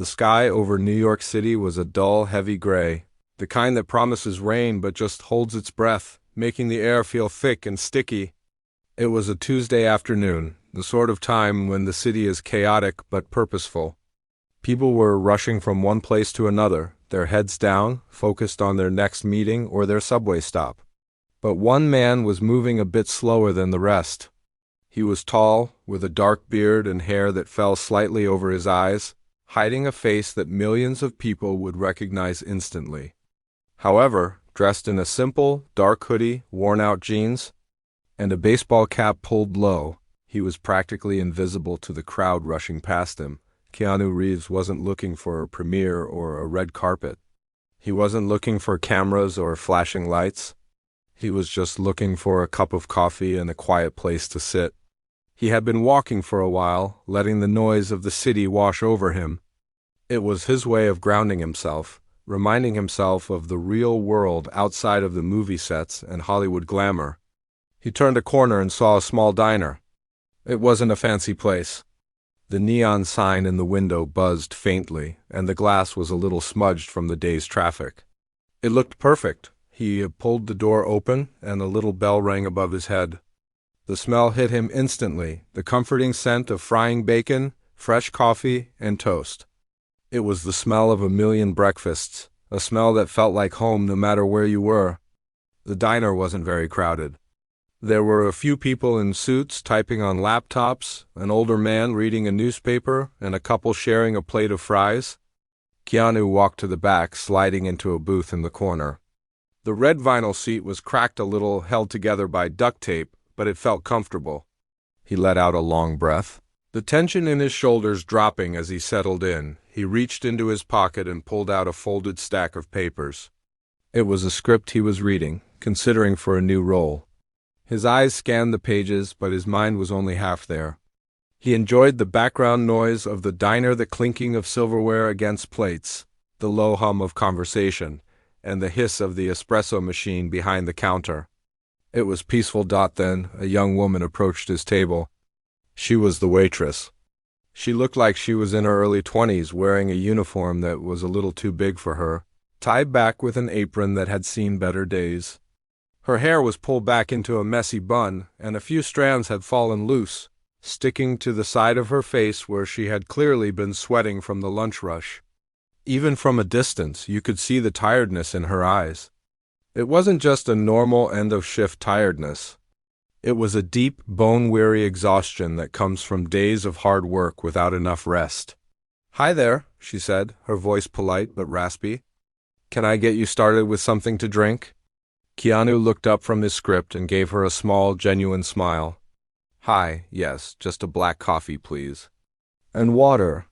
The sky over New York City was a dull, heavy gray, the kind that promises rain but just holds its breath, making the air feel thick and sticky. It was a Tuesday afternoon, the sort of time when the city is chaotic but purposeful. People were rushing from one place to another, their heads down, focused on their next meeting or their subway stop. But one man was moving a bit slower than the rest. He was tall, with a dark beard and hair that fell slightly over his eyes, hiding a face that millions of people would recognize instantly. However, dressed in a simple, dark hoodie, worn-out jeans, and a baseball cap pulled low, he was practically invisible to the crowd rushing past him. Keanu Reeves wasn't looking for a premiere or a red carpet. He wasn't looking for cameras or flashing lights. He was just looking for a cup of coffee and a quiet place to sit. He had been walking for a while, letting the noise of the city wash over him. It was his way of grounding himself, reminding himself of the real world outside of the movie sets and Hollywood glamour. He turned a corner and saw a small diner. It wasn't a fancy place. The neon sign in the window buzzed faintly, and the glass was a little smudged from the day's traffic. It looked perfect. He pulled the door open, and a little bell rang above his head. The smell hit him instantly, the comforting scent of frying bacon, fresh coffee, and toast. It was the smell of a million breakfasts, a smell that felt like home no matter where you were. The diner wasn't very crowded. There were a few people in suits typing on laptops, an older man reading a newspaper, and a couple sharing a plate of fries. Keanu walked to the back, sliding into a booth in the corner. The red vinyl seat was cracked a little, held together by duct tape, but it felt comfortable. He let out a long breath, the tension in his shoulders dropping as he settled in. He reached into his pocket and pulled out a folded stack of papers. It was a script he was reading, considering for a new role. His eyes scanned the pages, but his mind was only half there. He enjoyed the background noise of the diner, the clinking of silverware against plates, the low hum of conversation, and the hiss of the espresso machine behind the counter. It was peaceful. Then a young woman approached his table. She was the waitress. She looked like she was in her early 20s, wearing a uniform that was a little too big for her, tied back with an apron that had seen better days. Her hair was pulled back into a messy bun, and a few strands had fallen loose, sticking to the side of her face where she had clearly been sweating from the lunch rush. Even from a distance, you could see the tiredness in her eyes. It wasn't just a normal end-of-shift tiredness. It was a deep, bone-weary exhaustion that comes from days of hard work without enough rest. "Hi there," she said, her voice polite but raspy. "Can I get you started with something to drink?" Keanu looked up from his script and gave her a small, genuine smile. "Hi, yes, just a black coffee, please. And water."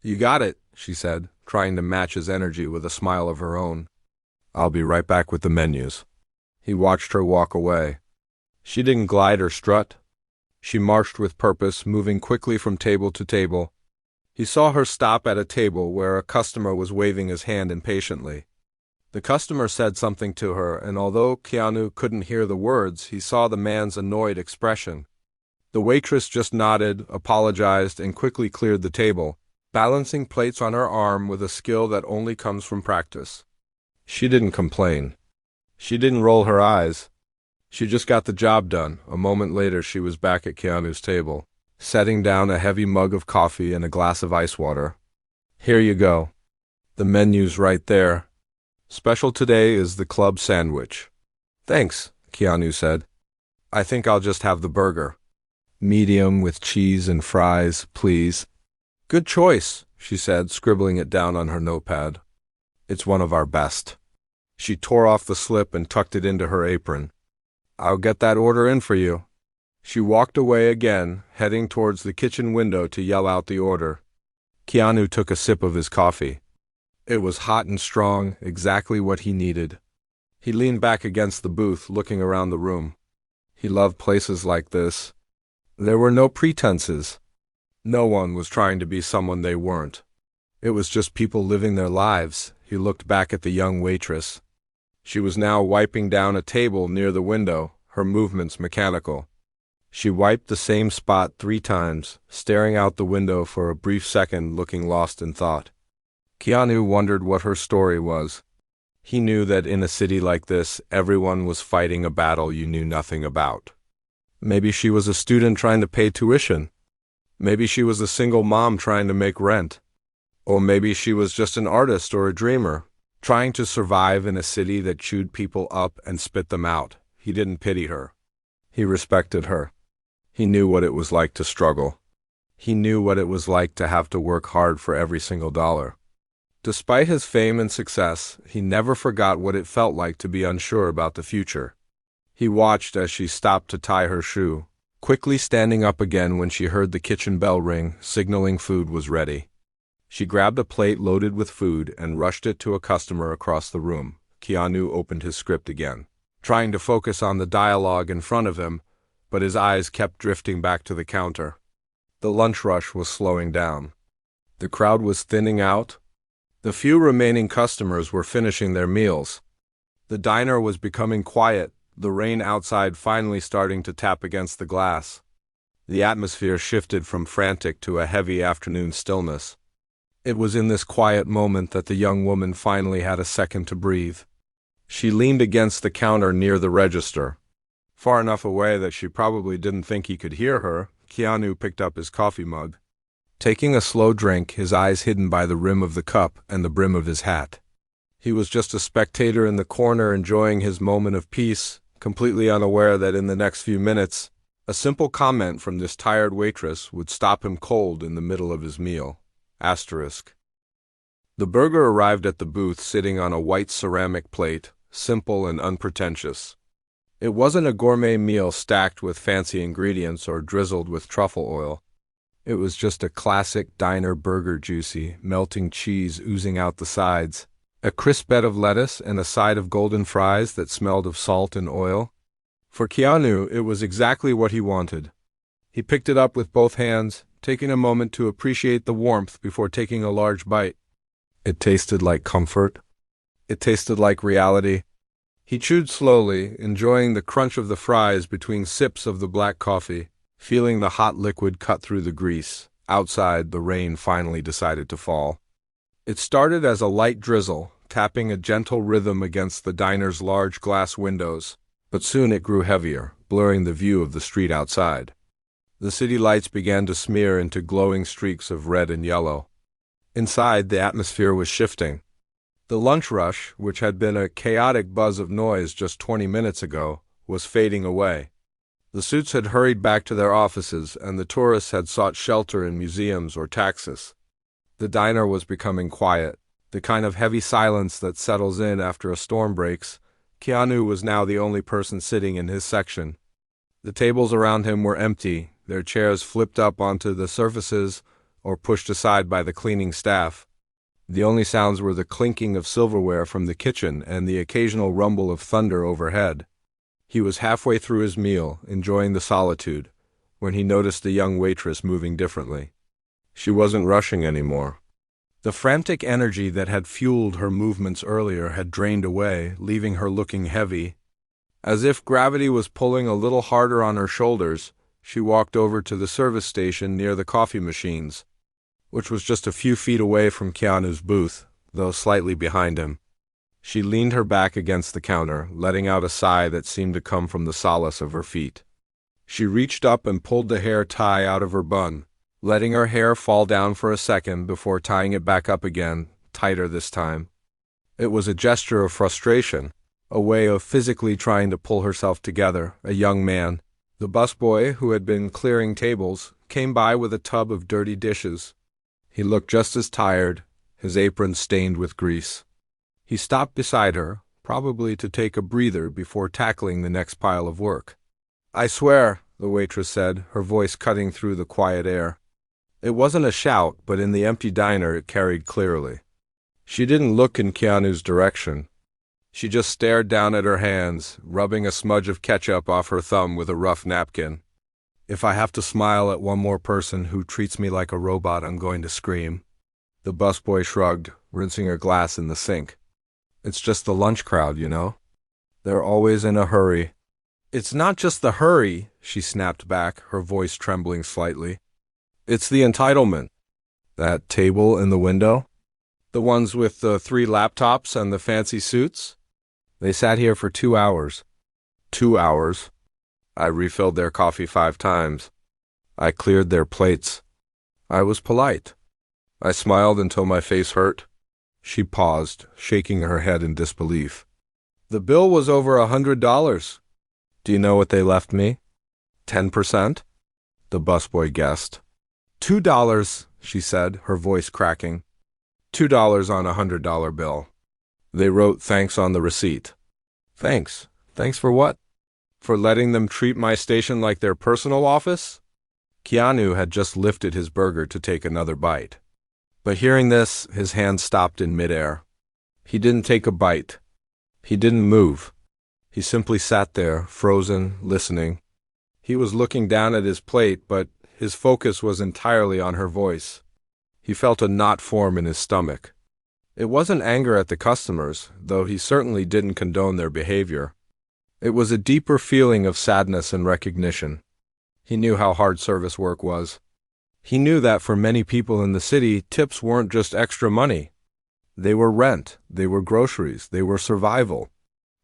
"You got it," she said, trying to match his energy with a smile of her own. "I'll be right back with the menus." He watched her walk away. She didn't glide or strut. She marched with purpose, moving quickly from table to table. He saw her stop at a table where a customer was waving his hand impatiently. The customer said something to her, and although Keanu couldn't hear the words, he saw the man's annoyed expression. The waitress just nodded, apologized, and quickly cleared the table, balancing plates on her arm with a skill that only comes from practice. She didn't complain. She didn't roll her eyes. She just got the job done. A moment later, she was back at Keanu's table, setting down a heavy mug of coffee and a glass of ice water. "Here you go. The menu's right there. Special today is the club sandwich." "Thanks," Keanu said. "I think I'll just have the burger. Medium with cheese and fries, please." "Good choice," she said, scribbling it down on her notepad. "It's one of our best." She tore off the slip and tucked it into her apron. "I'll get that order in for you." She walked away again, heading towards the kitchen window to yell out the order. Keanu took a sip of his coffee. It was hot and strong, exactly what he needed. He leaned back against the booth, looking around the room. He loved places like this. There were no pretenses. No one was trying to be someone they weren't. It was just people living their lives. He looked back at the young waitress. She was now wiping down a table near the window, her movements mechanical. She wiped the same spot 3 times, staring out the window for a brief second, looking lost in thought. Keanu wondered what her story was. He knew that in a city like this, everyone was fighting a battle you knew nothing about. Maybe she was a student trying to pay tuition. Maybe she was a single mom trying to make rent. Or maybe she was just an artist or a dreamer, trying to survive in a city that chewed people up and spit them out. He didn't pity her. He respected her. He knew what it was like to struggle. He knew what it was like to have to work hard for every single dollar. Despite his fame and success, he never forgot what it felt like to be unsure about the future. He watched as she stopped to tie her shoe, quickly standing up again when she heard the kitchen bell ring, signaling food was ready. She grabbed a plate loaded with food and rushed it to a customer across the room. Keanu opened his script again, trying to focus on the dialogue in front of him, but his eyes kept drifting back to the counter. The lunch rush was slowing down. The crowd was thinning out. The few remaining customers were finishing their meals. The diner was becoming quiet, the rain outside finally starting to tap against the glass. The atmosphere shifted from frantic to a heavy afternoon stillness. It was in this quiet moment that the young woman finally had a second to breathe. She leaned against the counter near the register. Far enough away that she probably didn't think he could hear her, Keanu picked up his coffee mug. Taking a slow drink, his eyes hidden by the rim of the cup and the brim of his hat. He was just a spectator in the corner enjoying his moment of peace, completely unaware that in the next few minutes, a simple comment from this tired waitress would stop him cold in the middle of his meal. Asterisk. The burger arrived at the booth sitting on a white ceramic plate, simple and unpretentious. It wasn't a gourmet meal stacked with fancy ingredients or drizzled with truffle oil. It was just a classic diner burger, juicy, melting cheese oozing out the sides, a crisp bed of lettuce, and a side of golden fries that smelled of salt and oil. For Keanu, it was exactly what he wanted. He picked it up with both hands, taking a moment to appreciate the warmth before taking a large bite. It tasted like comfort. It tasted like reality. He chewed slowly, enjoying the crunch of the fries between sips of the black coffee, feeling the hot liquid cut through the grease. Outside, the rain finally decided to fall. It started as a light drizzle, tapping a gentle rhythm against the diner's large glass windows, but soon it grew heavier, blurring the view of the street outside. The city lights began to smear into glowing streaks of red and yellow. Inside, the atmosphere was shifting. The lunch rush, which had been a chaotic buzz of noise just 20 minutes ago, was fading away. The suits had hurried back to their offices, and the tourists had sought shelter in museums or taxis. The diner was becoming quiet, the kind of heavy silence that settles in after a storm breaks. Keanu was now the only person sitting in his section. The tables around him were empty, their chairs flipped up onto the surfaces or pushed aside by the cleaning staff. The only sounds were the clinking of silverware from the kitchen and the occasional rumble of thunder overhead. He was halfway through his meal, enjoying the solitude, when he noticed the young waitress moving differently. She wasn't rushing anymore. The frantic energy that had fueled her movements earlier had drained away, leaving her looking heavy. As if gravity was pulling a little harder on her shoulders, she walked over to the service station near the coffee machines, which was just a few feet away from Keanu's booth, though slightly behind him. She leaned her back against the counter, letting out a sigh that seemed to come from the solace of her feet. She reached up and pulled the hair tie out of her bun, letting her hair fall down for a second before tying it back up again, tighter this time. It was a gesture of frustration, a way of physically trying to pull herself together. A young man, the busboy who had been clearing tables, came by with a tub of dirty dishes. He looked just as tired, his apron stained with grease. He stopped beside her, probably to take a breather before tackling the next pile of work. "I swear," the waitress said, her voice cutting through the quiet air. It wasn't a shout, but in the empty diner it carried clearly. She didn't look in Keanu's direction. She just stared down at her hands, rubbing a smudge of ketchup off her thumb with a rough napkin. "If I have to smile at one more person who treats me like a robot, I'm going to scream." The busboy shrugged, rinsing her glass in the sink. "It's just the lunch crowd, you know. They're always in a hurry." "It's not just the hurry," she snapped back, her voice trembling slightly. "It's the entitlement." "That table in the window?" The ones with the 3 laptops and the fancy suits? They sat here for 2 hours. 2 hours. I refilled their coffee 5 times. I cleared their plates. I was polite. I smiled until my face hurt. She paused, shaking her head in disbelief. The bill was over $100. Do you know what they left me? 10%? The busboy guessed. $2, she said, her voice cracking. $2 on a $100 bill. They wrote thanks on the receipt. Thanks? Thanks for what? For letting them treat my station like their personal office? Keanu had just lifted his burger to take another bite. But hearing this, his hand stopped in midair. He didn't take a bite. He didn't move. He simply sat there, frozen, listening. He was looking down at his plate, but his focus was entirely on her voice. He felt a knot form in his stomach. It wasn't anger at the customers, though he certainly didn't condone their behavior. It was a deeper feeling of sadness and recognition. He knew how hard service work was. He knew that for many people in the city, tips weren't just extra money. They were rent, they were groceries, they were survival.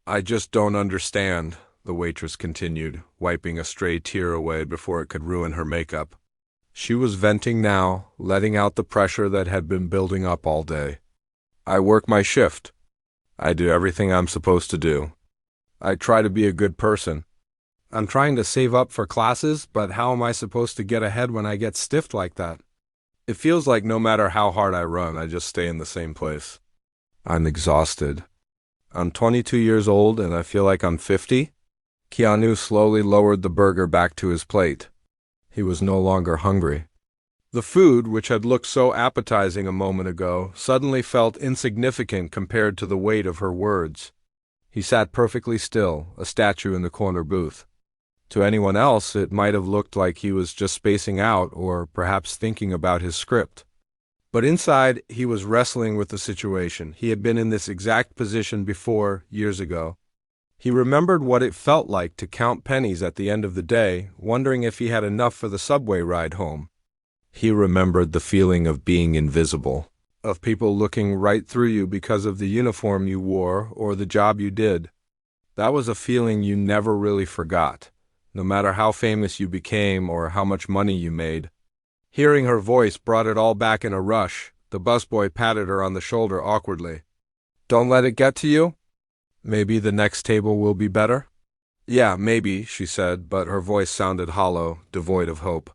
I just don't understand, the waitress continued, wiping a stray tear away before it could ruin her makeup. She was venting now, letting out the pressure that had been building up all day. I work my shift. I do everything I'm supposed to do. I try to be a good person. I'm trying to save up for classes, but how am I supposed to get ahead when I get stiffed like that? It feels like no matter how hard I run, I just stay in the same place. I'm exhausted. I'm 22 years old and I feel like I'm 50. Keanu slowly lowered the burger back to his plate. He was no longer hungry. The food, which had looked so appetizing a moment ago, suddenly felt insignificant compared to the weight of her words. He sat perfectly still, a statue in the corner booth. To anyone else, it might have looked like he was just spacing out or perhaps thinking about his script. But inside, he was wrestling with the situation. He had been in this exact position before, years ago. He remembered what it felt like to count pennies at the end of the day, wondering if he had enough for the subway ride home. He remembered the feeling of being invisible, of people looking right through you because of the uniform you wore or the job you did. That was a feeling you never really forgot, no matter how famous you became or how much money you made. Hearing her voice brought it all back in a rush. The busboy patted her on the shoulder awkwardly. Don't let it get to you? Maybe the next table will be better? Yeah, maybe, she said, but her voice sounded hollow, devoid of hope.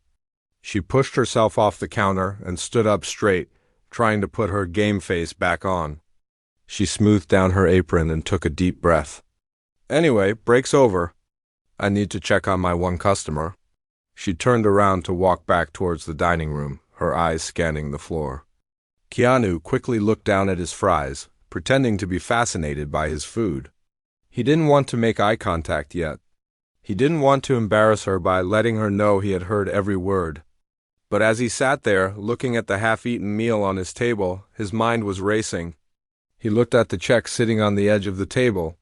She pushed herself off the counter and stood up straight, trying to put her game face back on. She smoothed down her apron and took a deep breath. Anyway, break's over. I need to check on my one customer. She turned around to walk back towards the dining room, her eyes scanning the floor. Keanu quickly looked down at his fries, pretending to be fascinated by his food. He didn't want to make eye contact yet. He didn't want to embarrass her by letting her know he had heard every word. But as he sat there, looking at the half-eaten meal on his table, his mind was racing. He looked at the check sitting on the edge of the table.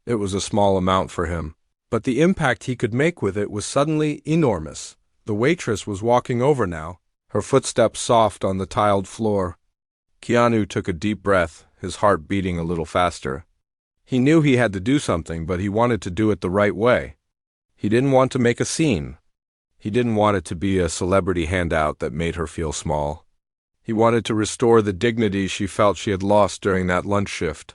It was a small amount for him, but the impact he could make with it was suddenly enormous. The waitress was walking over now, her footsteps soft on the tiled floor. Keanu took a deep breath, his heart beating a little faster. He knew he had to do something, but he wanted to do it the right way. He didn't want to make a scene. He didn't want it to be a celebrity handout that made her feel small. He wanted to restore the dignity she felt she had lost during that lunch shift.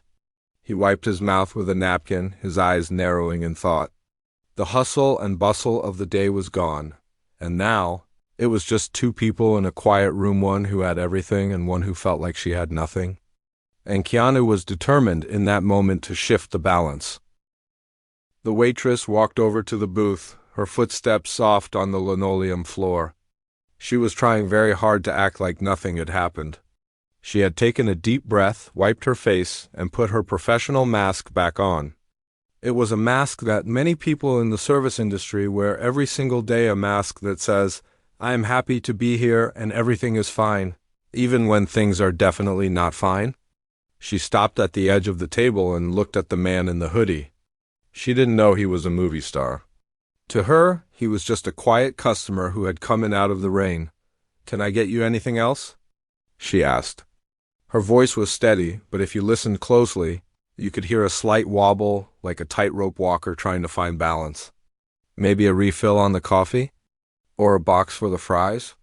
He wiped his mouth with a napkin, his eyes narrowing in thought. The hustle and bustle of the day was gone, and now it was just two people in a quiet room, one who had everything and one who felt like she had nothing. And Keanu was determined in that moment to shift the balance. The waitress walked over to the booth, her footsteps soft on the linoleum floor. She was trying very hard to act like nothing had happened. She had taken a deep breath, wiped her face, and put her professional mask back on. It was a mask that many people in the service industry wear every single day, a mask that says, I am happy to be here and everything is fine, even when things are definitely not fine. She stopped at the edge of the table and looked at the man in the hoodie. She didn't know he was a movie star. To her, he was just a quiet customer who had come in out of the rain. Can I get you anything else? She asked. Her voice was steady, but if you listened closely, you could hear a slight wobble, like a tightrope walker trying to find balance. Maybe a refill on the coffee? Or a box for the fries?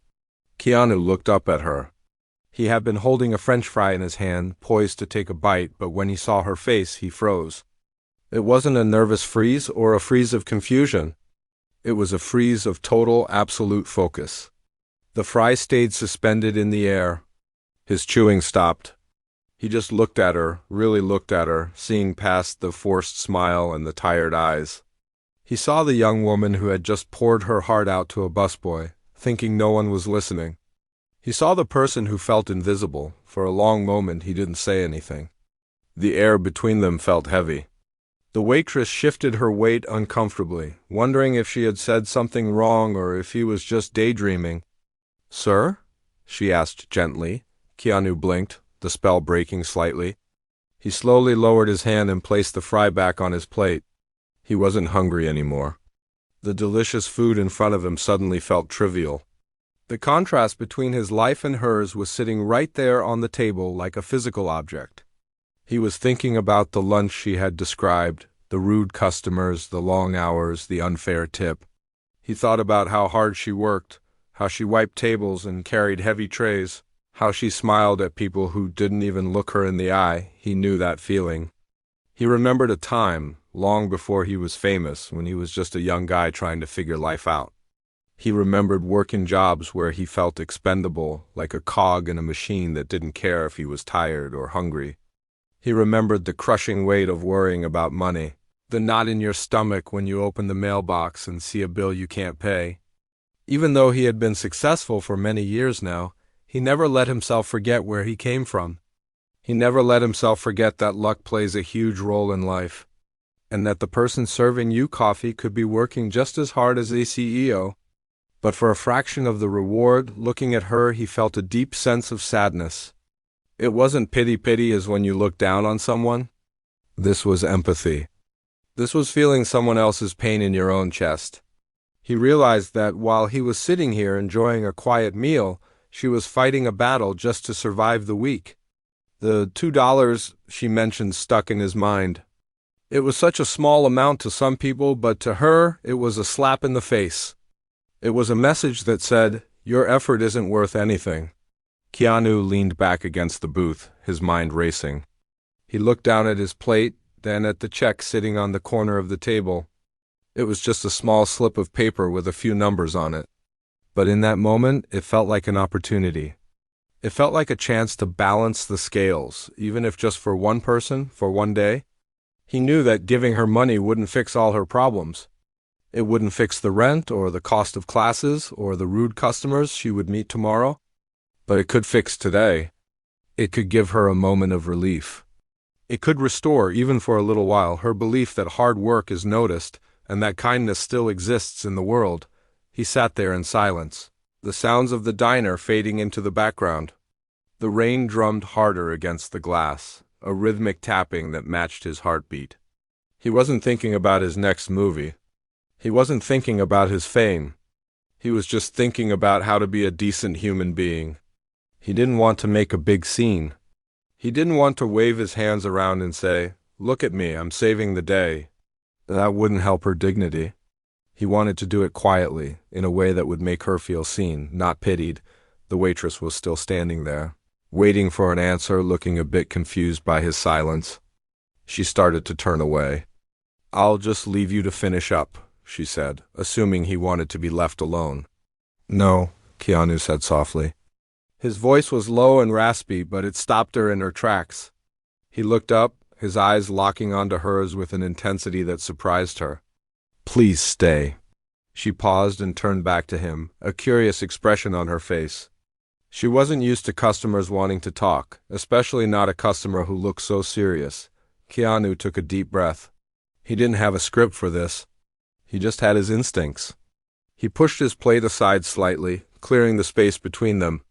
Keanu looked up at her. He had been holding a French fry in his hand, poised to take a bite, but when he saw her face, he froze. It wasn't a nervous freeze or a freeze of confusion. It was a freeze of total, absolute focus. The fry stayed suspended in the air. His chewing stopped. He just looked at her, really looked at her, seeing past the forced smile and the tired eyes. He saw the young woman who had just poured her heart out to a busboy, thinking no one was listening. He saw the person who felt invisible. For a long moment he didn't say anything. The air between them felt heavy. The waitress shifted her weight uncomfortably, wondering if she had said something wrong or if he was just daydreaming. "Sir?" she asked gently. Keanu blinked, the spell breaking slightly. He slowly lowered his hand and placed the fry back on his plate. He wasn't hungry anymore. The delicious food in front of him suddenly felt trivial. The contrast between his life and hers was sitting right there on the table like a physical object. He was thinking about the lunch she had described, the rude customers, the long hours, the unfair tip. He thought about how hard she worked, how she wiped tables and carried heavy trays, how she smiled at people who didn't even look her in the eye. He knew that feeling. He remembered a time, long before he was famous, when he was just a young guy trying to figure life out. He remembered working jobs where he felt expendable, like a cog in a machine that didn't care if he was tired or hungry. He remembered the crushing weight of worrying about money, the knot in your stomach when you open the mailbox and see a bill you can't pay. Even though he had been successful for many years now, he never let himself forget where he came from. He never let himself forget that luck plays a huge role in life, and that the person serving you coffee could be working just as hard as a CEO. But for a fraction of the reward, looking at her, he felt a deep sense of sadness. It wasn't pity as when you look down on someone. This was empathy. This was feeling someone else's pain in your own chest. He realized that while he was sitting here enjoying a quiet meal, she was fighting a battle just to survive the week. The $2 she mentioned stuck in his mind. It was such a small amount to some people, but to her, it was a slap in the face. It was a message that said, "Your effort isn't worth anything." Keanu leaned back against the booth, his mind racing. He looked down at his plate, then at the check sitting on the corner of the table. It was just a small slip of paper with a few numbers on it. But in that moment, it felt like an opportunity. It felt like a chance to balance the scales, even if just for one person, for one day. He knew that giving her money wouldn't fix all her problems. It wouldn't fix the rent or the cost of classes or the rude customers she would meet tomorrow. But it could fix today. It could give her a moment of relief. It could restore, even for a little while, her belief that hard work is noticed and that kindness still exists in the world. He sat there in silence, the sounds of the diner fading into the background. The rain drummed harder against the glass, a rhythmic tapping that matched his heartbeat. He wasn't thinking about his next movie. He wasn't thinking about his fame. He was just thinking about how to be a decent human being. He didn't want to make a big scene. He didn't want to wave his hands around and say, "Look at me, I'm saving the day." That wouldn't help her dignity. He wanted to do it quietly, in a way that would make her feel seen, not pitied. The waitress was still standing there, waiting for an answer, looking a bit confused by his silence. She started to turn away. "I'll just leave you to finish up," she said, assuming he wanted to be left alone. "No," Keanu said softly. His voice was low and raspy, but it stopped her in her tracks. He looked up, his eyes locking onto hers with an intensity that surprised her. "Please stay." She paused and turned back to him, a curious expression on her face. She wasn't used to customers wanting to talk, especially not a customer who looked so serious. Keanu took a deep breath. He didn't have a script for this. He just had his instincts. He pushed his plate aside slightly, clearing the space between them.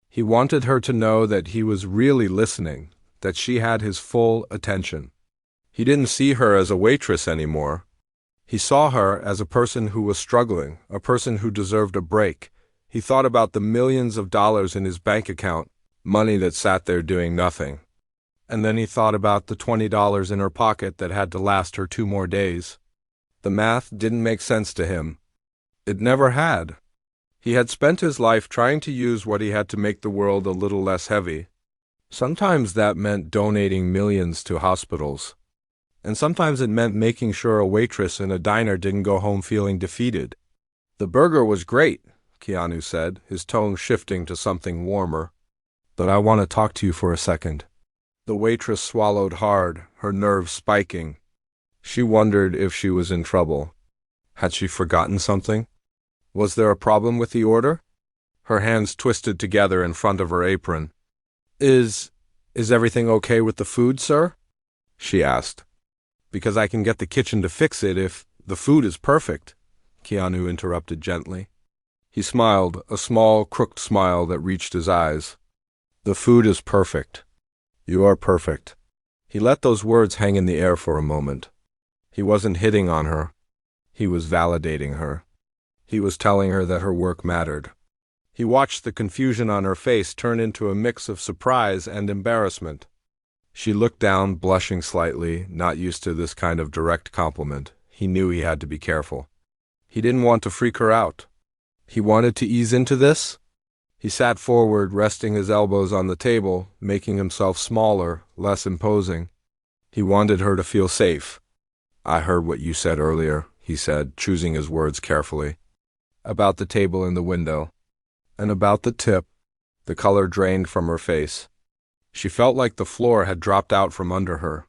He wanted her to know that he was really listening, that she had his full attention. He didn't see her as a waitress anymore. He saw her as a person who was struggling, a person who deserved a break. He thought about the millions of dollars in his bank account, money that sat there doing nothing. And then he thought about the $20 in her pocket that had to last her 2 more days. The math didn't make sense to him. It never had. He had spent his life trying to use what he had to make the world a little less heavy. Sometimes that meant donating millions to hospitals. And sometimes it meant making sure a waitress in a diner didn't go home feeling defeated. The burger was great, Keanu said, his tone shifting to something warmer. But I want to talk to you for a second. The waitress swallowed hard, her nerves spiking. She wondered if she was in trouble. Had she forgotten something? Was there a problem with the order? Her hands twisted together in front of her apron. Is everything okay with the food, sir? She asked. Because I can get the kitchen to fix it if the food is perfect, Keanu interrupted gently. He smiled, a small, crooked smile that reached his eyes. The food is perfect. You are perfect. He let those words hang in the air for a moment. He wasn't hitting on her. He was validating her. He was telling her that her work mattered. He watched the confusion on her face turn into a mix of surprise and embarrassment. She looked down, blushing slightly, not used to this kind of direct compliment. He knew he had to be careful. He didn't want to freak her out. He wanted to ease into this. He sat forward, resting his elbows on the table, making himself smaller, less imposing. He wanted her to feel safe. I heard what you said earlier, he said, choosing his words carefully. About the table in the window. And about the tip. The color drained from her face. She felt like the floor had dropped out from under her.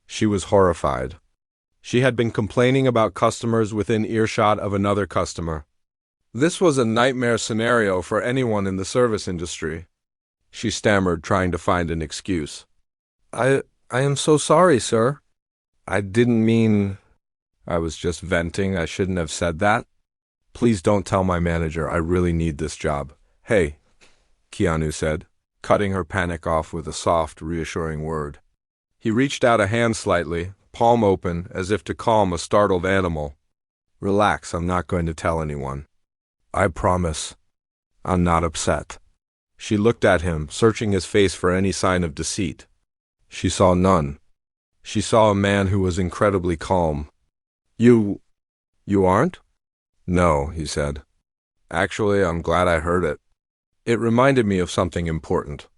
She was horrified. She had been complaining about customers within earshot of another customer. This was a nightmare scenario for anyone in the service industry. She stammered, trying to find an excuse. I am so sorry, sir. I didn't mean... I was just venting. I shouldn't have said that. Please don't tell my manager. I really need this job. Hey, Keanu said, cutting her panic off with a soft, reassuring word. He reached out a hand slightly, palm open, as if to calm a startled animal. Relax, I'm not going to tell anyone. I promise. I'm not upset. She looked at him, searching his face for any sign of deceit. She saw none. She saw a man who was incredibly calm. You aren't? No, he said. Actually, I'm glad I heard it. It reminded me of something important.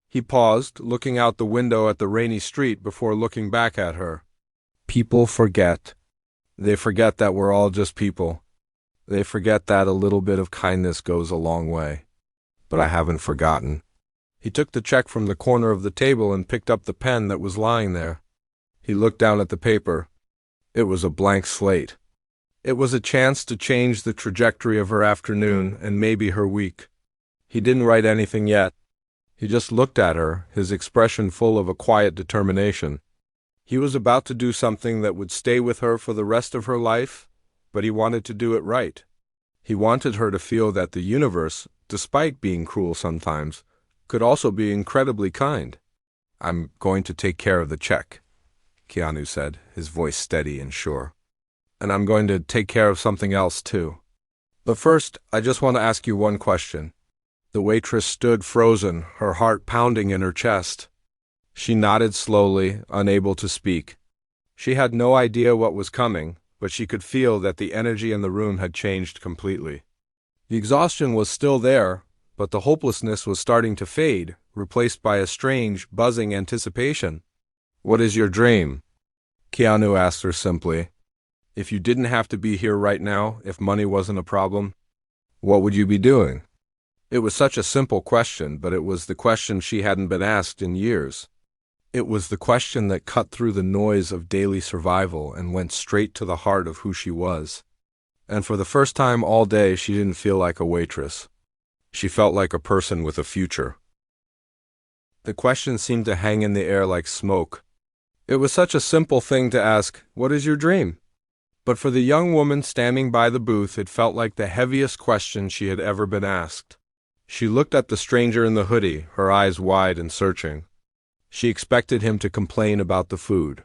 He paused, looking out the window at the rainy street before looking back at her. People forget. They forget that we're all just people. They forget that a little bit of kindness goes a long way. But I haven't forgotten. He took the check from the corner of the table and picked up the pen that was lying there. He looked down at the paper. It was a blank slate. It was a chance to change the trajectory of her afternoon and maybe her week. He didn't write anything yet. He just looked at her, his expression full of a quiet determination. He was about to do something that would stay with her for the rest of her life, but he wanted to do it right. He wanted her to feel that the universe, despite being cruel sometimes, could also be incredibly kind. I'm going to take care of the check, Keanu said, his voice steady and sure. And I'm going to take care of something else, too. But first, I just want to ask you one question. The waitress stood frozen, her heart pounding in her chest. She nodded slowly, unable to speak. She had no idea what was coming, but she could feel that the energy in the room had changed completely. The exhaustion was still there, but the hopelessness was starting to fade, replaced by a strange, buzzing anticipation. What is your dream? Keanu asked her simply. If you didn't have to be here right now, if money wasn't a problem, what would you be doing? It was such a simple question, but it was the question she hadn't been asked in years. It was the question that cut through the noise of daily survival and went straight to the heart of who she was. And for the first time all day, she didn't feel like a waitress. She felt like a person with a future. The question seemed to hang in the air like smoke. It was such a simple thing to ask, "What is your dream?" But for the young woman standing by the booth, it felt like the heaviest question she had ever been asked. She looked at the stranger in the hoodie, her eyes wide and searching. She expected him to complain about the food.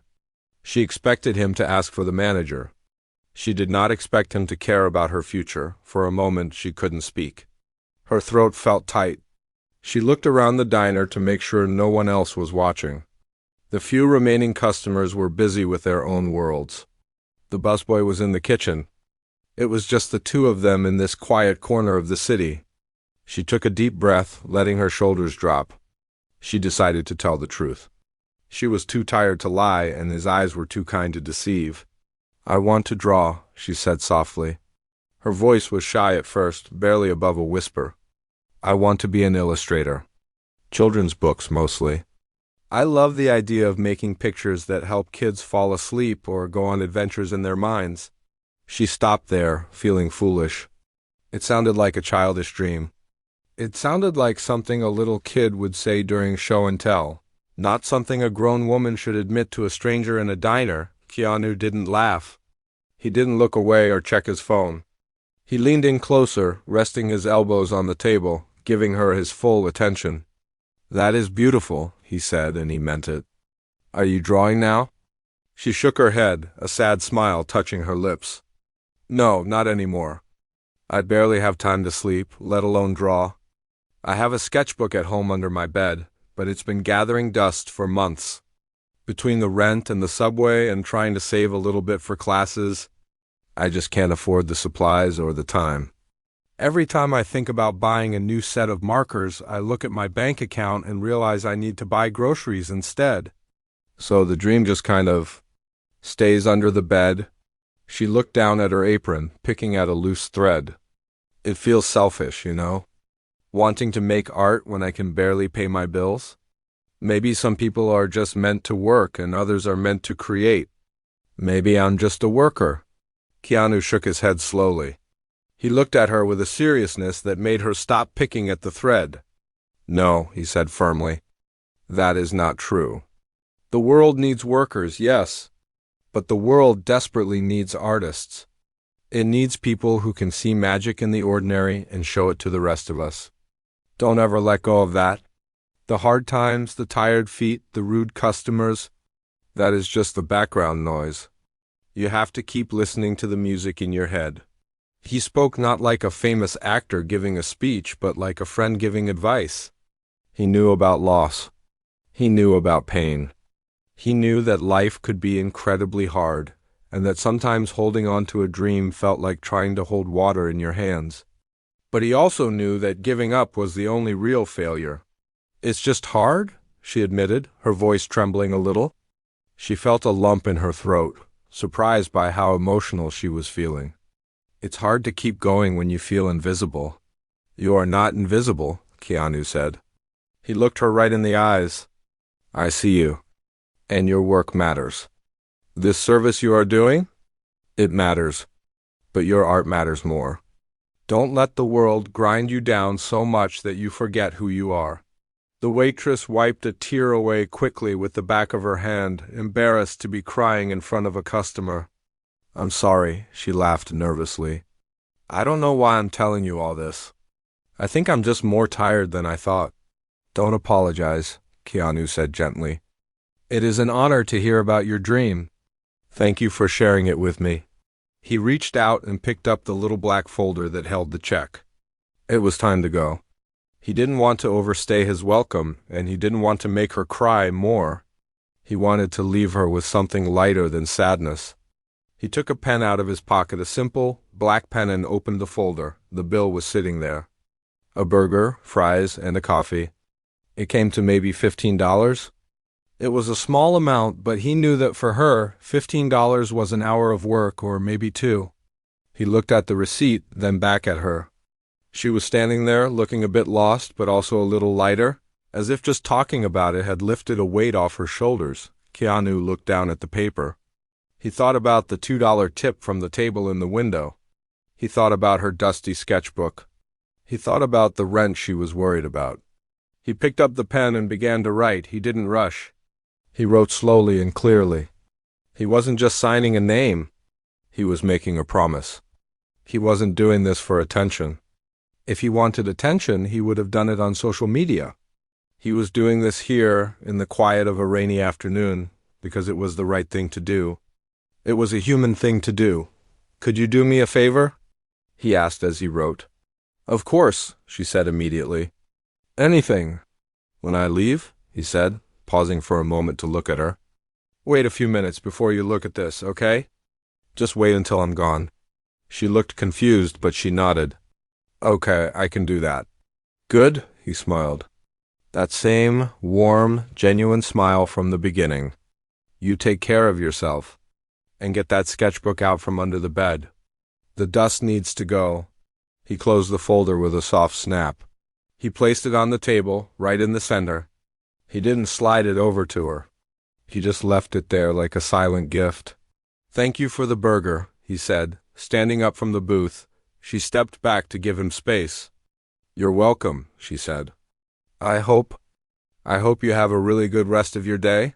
She expected him to ask for the manager. She did not expect him to care about her future. For a moment, she couldn't speak. Her throat felt tight. She looked around the diner to make sure no one else was watching. The few remaining customers were busy with their own worlds. The busboy was in the kitchen. It was just the two of them in this quiet corner of the city. She took a deep breath, letting her shoulders drop. She decided to tell the truth. She was too tired to lie, and his eyes were too kind to deceive. "I want to draw," she said softly. Her voice was shy at first, barely above a whisper. "I want to be an illustrator. Children's books, mostly. I love the idea of making pictures that help kids fall asleep or go on adventures in their minds." She stopped there, feeling foolish. It sounded like a childish dream. It sounded like something a little kid would say during show and tell, not something a grown woman should admit to a stranger in a diner. Keanu didn't laugh. He didn't look away or check his phone. He leaned in closer, resting his elbows on the table, giving her his full attention. "That is beautiful," he said, and he meant it. "Are you drawing now?" She shook her head, a sad smile touching her lips. "No, not anymore. I'd barely have time to sleep, let alone draw. I have a sketchbook at home under my bed, but it's been gathering dust for months. Between the rent and the subway and trying to save a little bit for classes, I just can't afford the supplies or the time. Every time I think about buying a new set of markers, I look at my bank account and realize I need to buy groceries instead. So the dream just kind of stays under the bed." She looked down at her apron, picking at a loose thread. "It feels selfish, you know? Wanting to make art when I can barely pay my bills? Maybe some people are just meant to work and others are meant to create. Maybe I'm just a worker." Keanu shook his head slowly. He looked at her with a seriousness that made her stop picking at the thread. "No," he said firmly. "That is not true. The world needs workers, yes, but the world desperately needs artists. It needs people who can see magic in the ordinary and show it to the rest of us. Don't ever let go of that. The hard times, the tired feet, the rude customers, that is just the background noise. You have to keep listening to the music in your head." He spoke not like a famous actor giving a speech, but like a friend giving advice. He knew about loss. He knew about pain. He knew that life could be incredibly hard, and that sometimes holding on to a dream felt like trying to hold water in your hands. But he also knew that giving up was the only real failure. "It's just hard," she admitted, her voice trembling a little. She felt a lump in her throat, surprised by how emotional she was feeling. "It's hard to keep going when you feel invisible." "You are not invisible," Keanu said. He looked her right in the eyes. "I see you. And your work matters. This service you are doing? It matters. But your art matters more. Don't let the world grind you down so much that you forget who you are." The waitress wiped a tear away quickly with the back of her hand, embarrassed to be crying in front of a customer. "I'm sorry," she laughed nervously. "I don't know why I'm telling you all this. I think I'm just more tired than I thought." "Don't apologize," Keanu said gently. "It is an honor to hear about your dream. Thank you for sharing it with me." He reached out and picked up the little black folder that held the check. It was time to go. He didn't want to overstay his welcome, and he didn't want to make her cry more. He wanted to leave her with something lighter than sadness. He took a pen out of his pocket, a simple, black pen, and opened the folder. The bill was sitting there. A burger, fries, and a coffee. It came to maybe $15. It was a small amount, but he knew that for her, $15 was an hour of work, or maybe two. He looked at the receipt, then back at her. She was standing there, looking a bit lost, but also a little lighter, as if just talking about it had lifted a weight off her shoulders. Keanu looked down at the paper. He thought about the $2 tip from the table in the window. He thought about her dusty sketchbook. He thought about the rent she was worried about. He picked up the pen and began to write. He didn't rush. He wrote slowly and clearly. He wasn't just signing a name. He was making a promise. He wasn't doing this for attention. If he wanted attention, he would have done it on social media. He was doing this here, in the quiet of a rainy afternoon, because it was the right thing to do. It was a human thing to do. "Could you do me a favor?" he asked as he wrote. "Of course," she said immediately. Anything. When I leave, he said, pausing for a moment to look at her. Wait a few minutes before you look at this, okay? Just wait until I'm gone. She looked confused, but she nodded. Okay, I can do that. Good, he smiled. That same, warm, genuine smile from the beginning. You take care of yourself. And get that sketchbook out from under the bed. The dust needs to go. He closed the folder with a soft snap. He placed it on the table, right in the center. He didn't slide it over to her. He just left it there like a silent gift. Thank you for the burger, he said, standing up from the booth. She stepped back to give him space. You're welcome, she said. I hope you have a really good rest of your day.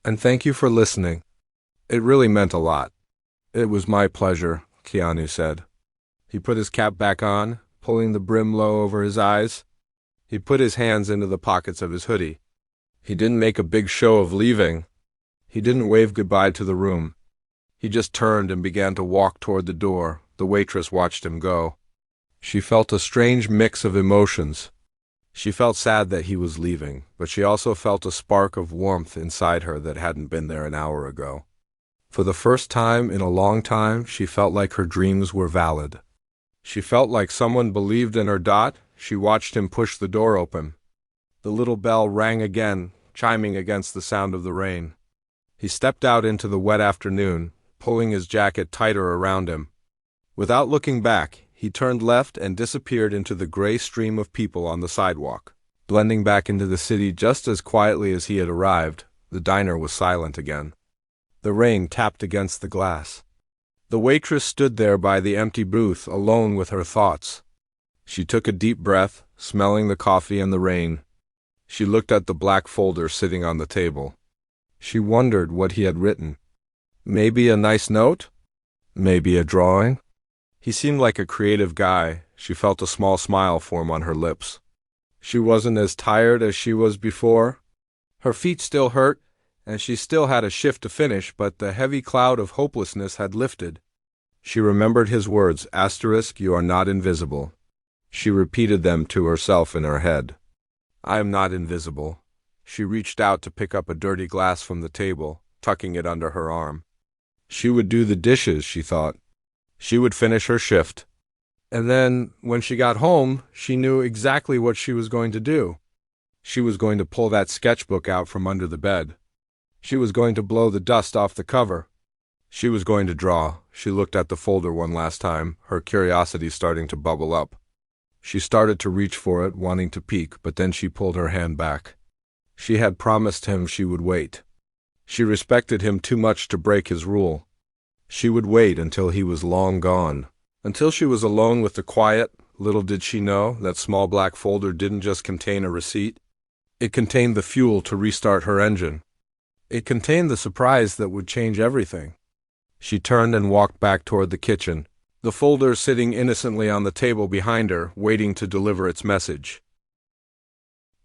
And thank you for listening. It really meant a lot. It was my pleasure, Keanu said. He put his cap back on, pulling the brim low over his eyes. He put his hands into the pockets of his hoodie. He didn't make a big show of leaving. He didn't wave goodbye to the room. He just turned and began to walk toward the door. The waitress watched him go. She felt a strange mix of emotions. She felt sad that he was leaving, but she also felt a spark of warmth inside her that hadn't been there an hour ago. For the first time in a long time, she felt like her dreams were valid. She felt like someone believed in her. She watched him push the door open. The little bell rang again, chiming against the sound of the rain. He stepped out into the wet afternoon, pulling his jacket tighter around him. Without looking back, he turned left and disappeared into the gray stream of people on the sidewalk. Blending back into the city just as quietly as he had arrived, the diner was silent again. The rain tapped against the glass. The waitress stood there by the empty booth, alone with her thoughts. She took a deep breath, smelling the coffee and the rain. She looked at the black folder sitting on the table. She wondered what he had written. Maybe a nice note? Maybe a drawing? He seemed like a creative guy. She felt a small smile form on her lips. She wasn't as tired as she was before. Her feet still hurt, and she still had a shift to finish, but the heavy cloud of hopelessness had lifted. She remembered his words, "You are not invisible." She repeated them to herself in her head. I am not invisible. She reached out to pick up a dirty glass from the table, tucking it under her arm. She would do the dishes, she thought. She would finish her shift. And then, when she got home, she knew exactly what she was going to do. She was going to pull that sketchbook out from under the bed. She was going to blow the dust off the cover. She was going to draw. She looked at the folder one last time, her curiosity starting to bubble up. She started to reach for it, wanting to peek, but then she pulled her hand back. She had promised him she would wait. She respected him too much to break his rule. She would wait until he was long gone. Until she was alone with the quiet. Little did she know that small black folder didn't just contain a receipt. It contained the fuel to restart her engine. It contained the surprise that would change everything. She turned and walked back toward the kitchen, the folder sitting innocently on the table behind her, waiting to deliver its message.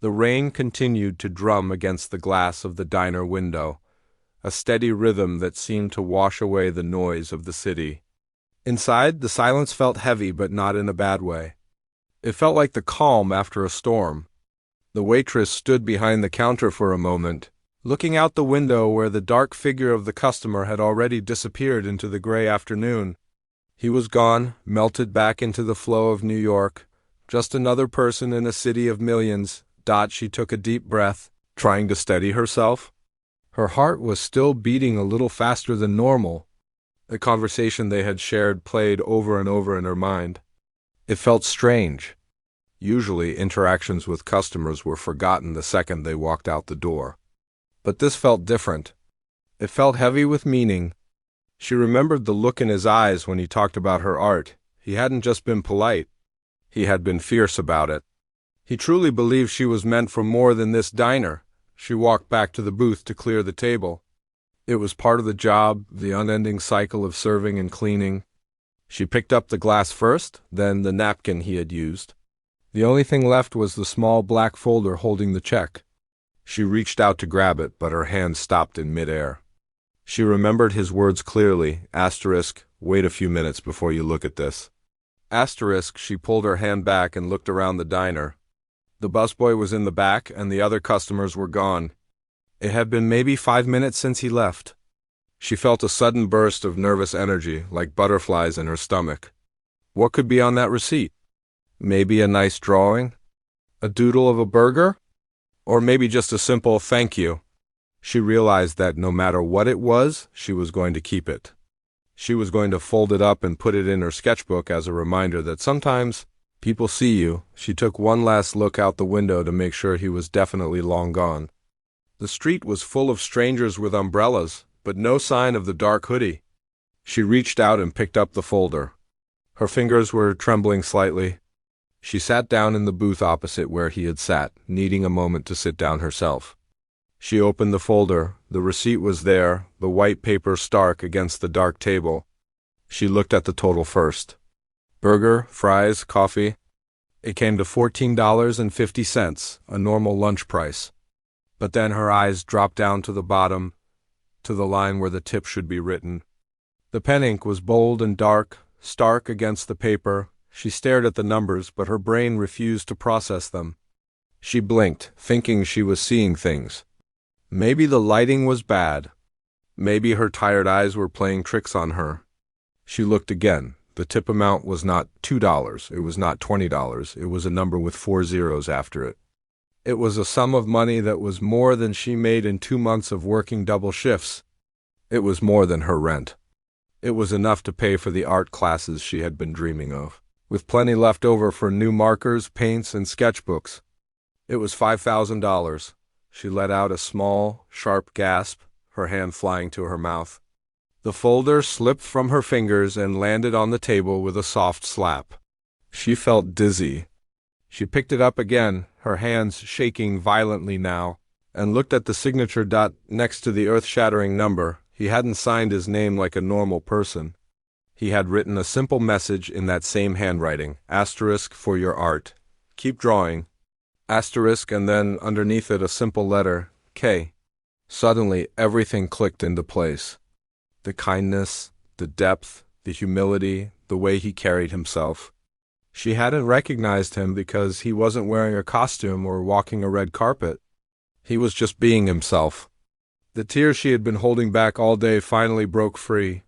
The rain continued to drum against the glass of the diner window, a steady rhythm that seemed to wash away the noise of the city. Inside, the silence felt heavy, but not in a bad way. It felt like the calm after a storm. The waitress stood behind the counter for a moment, looking out the window where the dark figure of the customer had already disappeared into the gray afternoon. He was gone, melted back into the flow of New York, just another person in a city of millions. She took a deep breath, trying to steady herself. Her heart was still beating a little faster than normal. The conversation they had shared played over and over in her mind. It felt strange. Usually, interactions with customers were forgotten the second they walked out the door. But this felt different. It felt heavy with meaning. She remembered the look in his eyes when he talked about her art. He hadn't just been polite. He had been fierce about it. He truly believed she was meant for more than this diner. She walked back to the booth to clear the table. It was part of the job, the unending cycle of serving and cleaning. She picked up the glass first, then the napkin he had used. The only thing left was the small black folder holding the check. She reached out to grab it, but her hand stopped in midair. She remembered his words clearly, wait a few minutes before you look at this. She pulled her hand back and looked around the diner. The busboy was in the back, and the other customers were gone. It had been maybe 5 minutes since he left. She felt a sudden burst of nervous energy, like butterflies in her stomach. What could be on that receipt? Maybe a nice drawing? A doodle of a burger? Or maybe just a simple thank you. She realized that no matter what it was, she was going to keep it. She was going to fold it up and put it in her sketchbook as a reminder that sometimes people see you. She took one last look out the window to make sure he was definitely long gone. The street was full of strangers with umbrellas, but no sign of the dark hoodie. She reached out and picked up the folder. Her fingers were trembling slightly. She sat down in the booth opposite where he had sat, needing a moment to sit down herself. She opened the folder. The receipt was there, the white paper stark against the dark table. She looked at the total first. Burger, fries, coffee. It came to $14.50, a normal lunch price. But then her eyes dropped down to the bottom, to the line where the tip should be written. The pen ink was bold and dark, stark against the paper. She stared at the numbers, but her brain refused to process them. She blinked, thinking she was seeing things. Maybe the lighting was bad. Maybe her tired eyes were playing tricks on her. She looked again. The tip amount was not $2. It was not $20. It was a number with 4 zeros after it. It was a sum of money that was more than she made in 2 months of working double shifts. It was more than her rent. It was enough to pay for the art classes she had been dreaming of, with plenty left over for new markers, paints, and sketchbooks. It was $5,000. She let out a small, sharp gasp, her hand flying to her mouth. The folder slipped from her fingers and landed on the table with a soft slap. She felt dizzy. She picked it up again, her hands shaking violently now, and looked at the signature dot next to the earth-shattering number. He hadn't signed his name like a normal person. He had written a simple message in that same handwriting, asterisk for your art. Keep drawing. Asterisk, and then underneath it a simple letter, K. Suddenly, everything clicked into place. The kindness, the depth, the humility, the way he carried himself. She hadn't recognized him because he wasn't wearing a costume or walking a red carpet. He was just being himself. The tears she had been holding back all day finally broke free.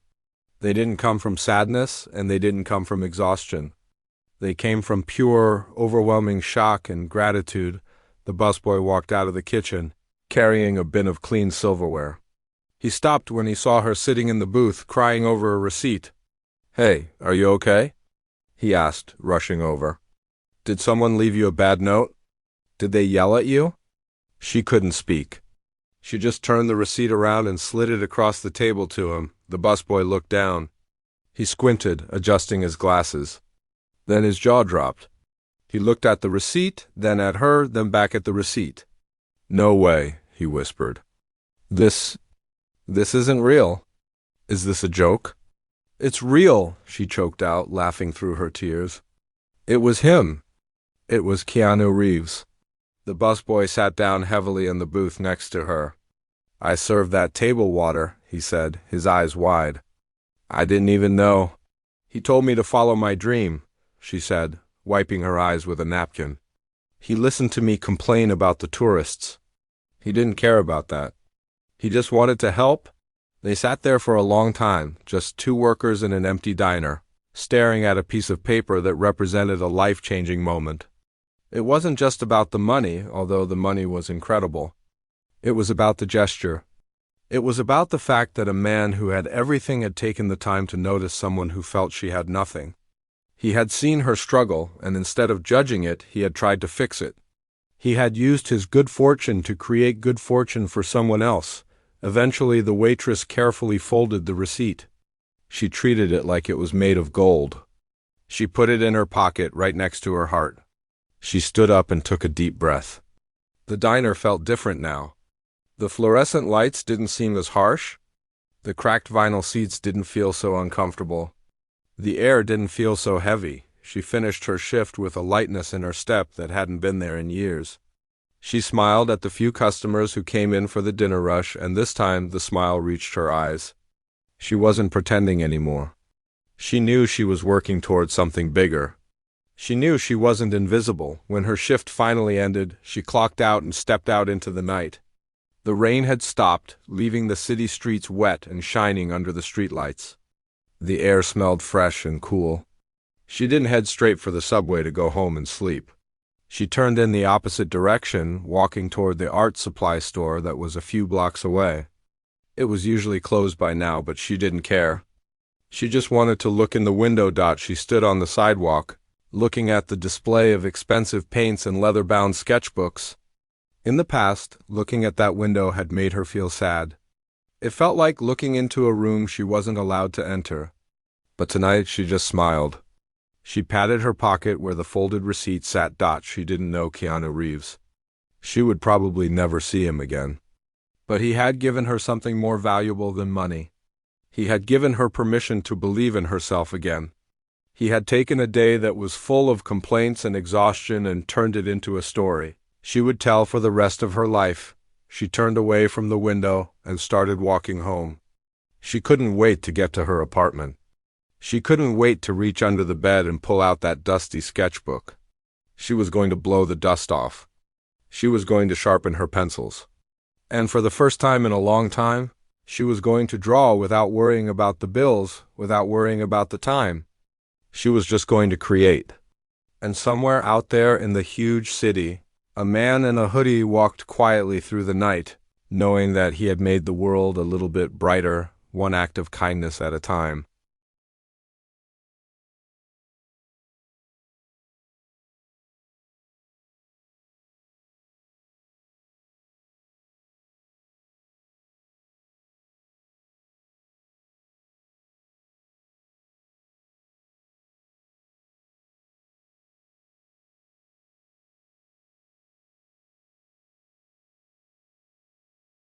They didn't come from sadness, and they didn't come from exhaustion. They came from pure, overwhelming shock and gratitude. The busboy walked out of the kitchen, carrying a bin of clean silverware. He stopped when he saw her sitting in the booth, crying over a receipt. "Hey, are you okay?" he asked, rushing over. "Did someone leave you a bad note? Did they yell at you?" She couldn't speak. She just turned the receipt around and slid it across the table to him. The busboy looked down. He squinted, adjusting his glasses. Then his jaw dropped. He looked at the receipt, then at her, then back at the receipt. "No way," he whispered. This isn't real. Is this a joke?" "It's real," she choked out, laughing through her tears. It was him. It was Keanu Reeves. The busboy sat down heavily in the booth next to her. "I served that table water," he said, his eyes wide. "I didn't even know." "He told me to follow my dream," she said, wiping her eyes with a napkin. "He listened to me complain about the tourists. He didn't care about that. He just wanted to help." They sat there for a long time, just two workers in an empty diner, staring at a piece of paper that represented a life-changing moment. It wasn't just about the money, although the money was incredible. It was about the gesture. It was about the fact that a man who had everything had taken the time to notice someone who felt she had nothing. He had seen her struggle, and instead of judging it, he had tried to fix it. He had used his good fortune to create good fortune for someone else. Eventually, the waitress carefully folded the receipt. She treated it like it was made of gold. She put it in her pocket right next to her heart. She stood up and took a deep breath. The diner felt different now. The fluorescent lights didn't seem as harsh. The cracked vinyl seats didn't feel so uncomfortable. The air didn't feel so heavy. She finished her shift with a lightness in her step that hadn't been there in years. She smiled at the few customers who came in for the dinner rush, and this time the smile reached her eyes. She wasn't pretending anymore. She knew she was working toward something bigger. She knew she wasn't invisible. When her shift finally ended, she clocked out and stepped out into the night. The rain had stopped, leaving the city streets wet and shining under the streetlights. The air smelled fresh and cool. She didn't head straight for the subway to go home and sleep. She turned in the opposite direction, walking toward the art supply store that was a few blocks away. It was usually closed by now, but she didn't care. She just wanted to look in the window. She stood on the sidewalk, looking at the display of expensive paints and leather-bound sketchbooks. In the past, looking at that window had made her feel sad. It felt like looking into a room she wasn't allowed to enter. But tonight she just smiled. She patted her pocket where the folded receipt sat. She didn't know Keanu Reeves. She would probably never see him again. But he had given her something more valuable than money. He had given her permission to believe in herself again. He had taken a day that was full of complaints and exhaustion and turned it into a story she would tell for the rest of her life. She turned away from the window and started walking home. She couldn't wait to get to her apartment. She couldn't wait to reach under the bed and pull out that dusty sketchbook. She was going to blow the dust off. She was going to sharpen her pencils. And for the first time in a long time, she was going to draw without worrying about the bills, without worrying about the time. She was just going to create. And somewhere out there in the huge city, a man in a hoodie walked quietly through the night, knowing that he had made the world a little bit brighter, one act of kindness at a time.